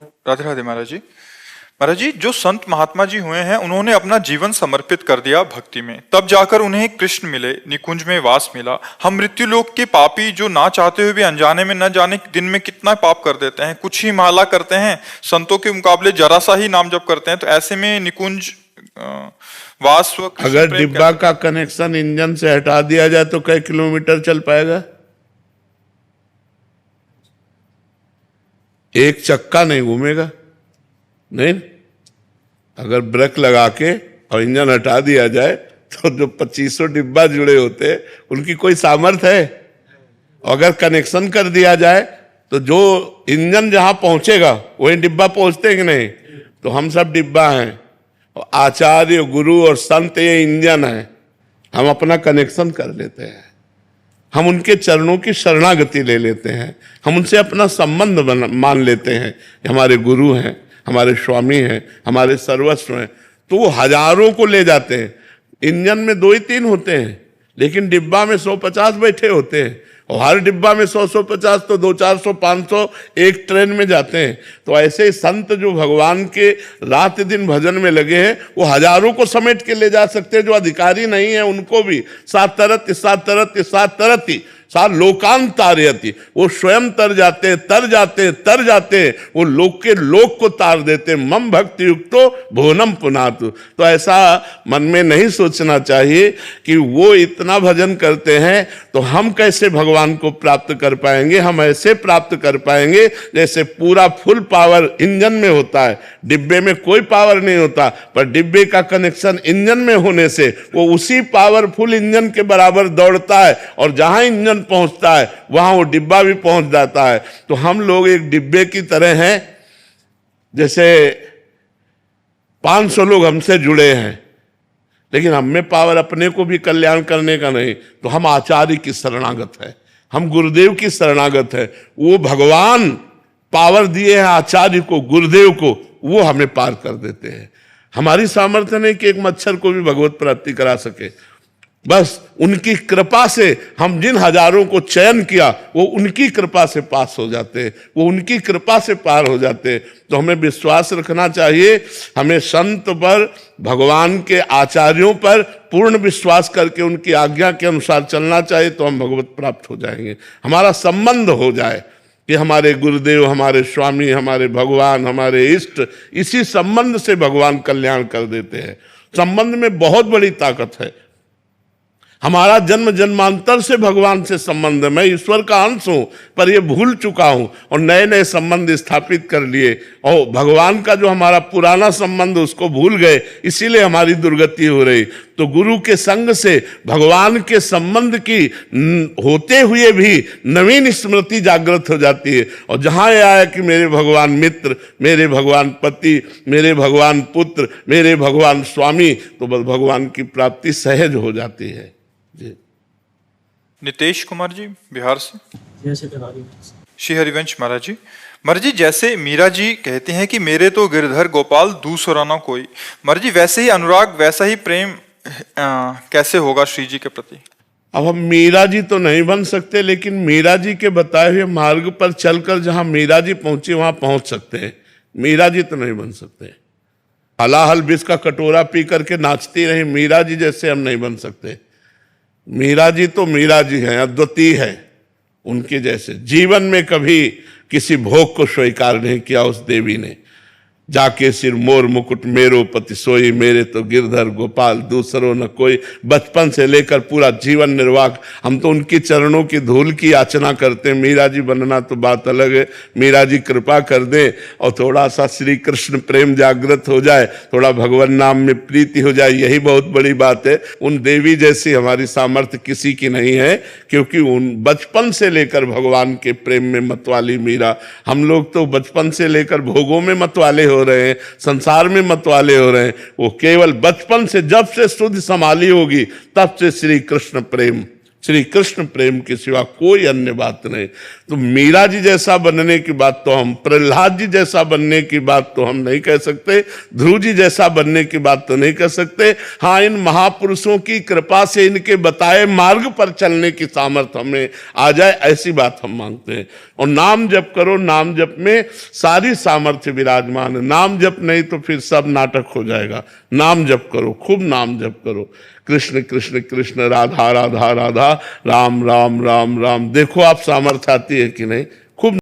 राधे राधे महाराज जी। महाराज जी, जो संत महात्मा जी हुए हैं उन्होंने अपना जीवन समर्पित कर दिया भक्ति में, तब जाकर उन्हें कृष्ण मिले, निकुंज में वास मिला। हम मृत्यु लोक के पापी जो ना चाहते हुए भी अनजाने में न जाने दिन में कितना पाप कर देते हैं, कुछ ही माला करते हैं, संतों के मुकाबले जरा सा ही नाम जप करते हैं, तो ऐसे में निकुंज वास व कृष्ण अगर प्रेम डिब्बा का कनेक्शन इंजन से हटा दिया जाए तो कई किलोमीटर चल पाएगा? एक चक्का नहीं घूमेगा, नहीं। अगर ब्रेक लगा के और इंजन हटा दिया जाए तो जो 2500 डिब्बा जुड़े होते हैं उनकी कोई सामर्थ्य है? अगर कनेक्शन कर दिया जाए तो जो इंजन जहां पहुंचेगा वही डिब्बा पहुंचते हैं कि नहीं? तो हम सब डिब्बा हैं, आचार्य गुरु और संत ये इंजन है। हम अपना कनेक्शन कर लेते हैं, हम उनके चरणों की शरणागति ले लेते हैं, हम उनसे अपना संबंध मान लेते हैं, हमारे गुरु हैं, हमारे स्वामी हैं, हमारे सर्वस्व हैं। तो वो हजारों को ले जाते हैं। इंजन में 2 ही 3 होते हैं, लेकिन डिब्बा में 150 बैठे होते हैं, और हर डिब्बा में 100-150 तो 200-400-500 एक ट्रेन में जाते हैं। तो ऐसे ही संत जो भगवान के रात दिन भजन में लगे हैं वो हजारों को समेट के ले जा सकते हैं। जो अधिकारी नहीं है उनको भी सात तरती सार लोकांतारयति, वो स्वयं तर जाते हैं, वो लोक के लोक को तार देते। मम भक्ति युक्तो भुवनम पुनातु। तो ऐसा मन में नहीं सोचना चाहिए कि वो इतना भजन करते हैं तो हम कैसे भगवान को प्राप्त कर पाएंगे। हम ऐसे प्राप्त कर पाएंगे जैसे पूरा फुल पावर इंजन में होता है, डिब्बे में कोई पावर नहीं होता, पर डिब्बे का कनेक्शन इंजन में होने से वो उसी पावरफुल इंजन के बराबर दौड़ता है, और जहां इंजन पहुंचता है वहां वो डिब्बा भी पहुंच जाता है। तो हम लोग एक डिब्बे की तरह हैं। जैसे 500 लोग हमसे जुड़े हैं, लेकिन हम में पावर अपने को भी कल्याण करने का नहीं, तो हम आचार्य की शरणागत है, हम गुरुदेव की शरणागत है। वो भगवान पावर दिए हैं आचार्य को, गुरुदेव को, वो हमें पार कर देते हैं। हमारी सामर्थ्य नहीं कि एक मच्छर को भी भगवत प्राप्ति करा सके, बस उनकी कृपा से हम जिन हजारों को चयन किया वो उनकी कृपा से पास हो जाते हैं, वो उनकी कृपा से पार हो जाते हैं। तो हमें विश्वास रखना चाहिए, हमें संत पर, भगवान के आचार्यों पर पूर्ण विश्वास करके उनकी आज्ञा के अनुसार चलना चाहिए, तो हम भगवत प्राप्त हो जाएंगे। हमारा संबंध हो जाए कि हमारे गुरुदेव, हमारे स्वामी, हमारे भगवान, हमारे इष्ट, इसी संबंध से भगवान कल्याण कर देते हैं। संबंध में बहुत बड़ी ताकत है। हमारा जन्म जन्मांतर से भगवान से संबंध है। मैं ईश्वर का अंश हूं, पर ये भूल चुका हूं और नए नए संबंध स्थापित कर लिए, और भगवान का जो हमारा पुराना संबंध उसको भूल गए, इसीलिए हमारी दुर्गति हो रही। तो गुरु के संग से भगवान के संबंध की होते हुए भी नवीन स्मृति जागृत हो जाती है। और जहां यह आया कि मेरे भगवान मित्र, मेरे भगवान पति, मेरे भगवान पुत्र, मेरे भगवान स्वामी, तो बस भगवान की प्राप्ति सहज हो जाती है। जी। नितेश कुमार जी बिहार से। श्री हरिवंश महाराज जी। महाराज जी, जैसे मीरा जी कहते हैं कि मेरे तो गिरधर गोपाल दूसरा ना कोई, महाराज जी वैसे ही अनुराग, वैसा ही प्रेम कैसे होगा श्री जी के प्रति? अब हम मीरा जी तो नहीं बन सकते, लेकिन मीरा जी के बताए हुए मार्ग पर चलकर जहां मीरा जी पहुंची वहां पहुंच सकते हैं। मीरा जी तो नहीं बन सकते। हलाहल विष का कटोरा पी करके नाचती रही मीरा जी जैसे हम नहीं बन सकते। मीरा जी तो मीरा जी हैं, अद्वितीय है। उनके जैसे जीवन में कभी किसी भोग को स्वीकार नहीं किया उस देवी ने। जाके सिर मोर मुकुट मेरो पति सोई, मेरे तो गिरधर गोपाल दूसरो न कोई। बचपन से लेकर पूरा जीवन निर्वाह हम तो उनकी चरणों की धूल की याचना करते हैं। मीरा जी बनना तो बात अलग है। मीरा जी कृपा कर दें और थोड़ा सा श्री कृष्ण प्रेम जागृत हो जाए, थोड़ा भगवान नाम में प्रीति हो जाए, यही बहुत बड़ी बात है। उन देवी जैसी हमारी सामर्थ्य किसी की नहीं है, क्योंकि उन बचपन से लेकर भगवान के प्रेम में मतवाली मीरा। हम लोग तो बचपन से लेकर भोगों में मतवाले हो रहे हैं, संसार में मतवाले हो रहे हैं। वो केवल बचपन से, जब से शुद्ध संभाली होगी तब से श्री कृष्ण प्रेम श्री कृष्ण प्रेम के सिवा कोई अन्य बात नहीं। तो मीरा जी जैसा बनने की बात तो हम, प्रहलाद जी जैसा बनने की बात तो हम नहीं कह सकते, ध्रुव जी जैसा बनने की बात तो नहीं कह सकते। हाँ, इन महापुरुषों की कृपा से इनके बताए मार्ग पर चलने की सामर्थ्य हमें आ जाए, ऐसी बात हम मांगते हैं। और नाम जप करो, नाम जप में सारी सामर्थ्य विराजमान है। नाम जप नहीं तो फिर सब नाटक हो जाएगा। नाम जप करो, खूब नाम जप करो। कृष्ण कृष्ण कृष्ण, राधा राधा राधा, राम राम राम राम। देखो आप सामर्थ्य आती है कि नहीं।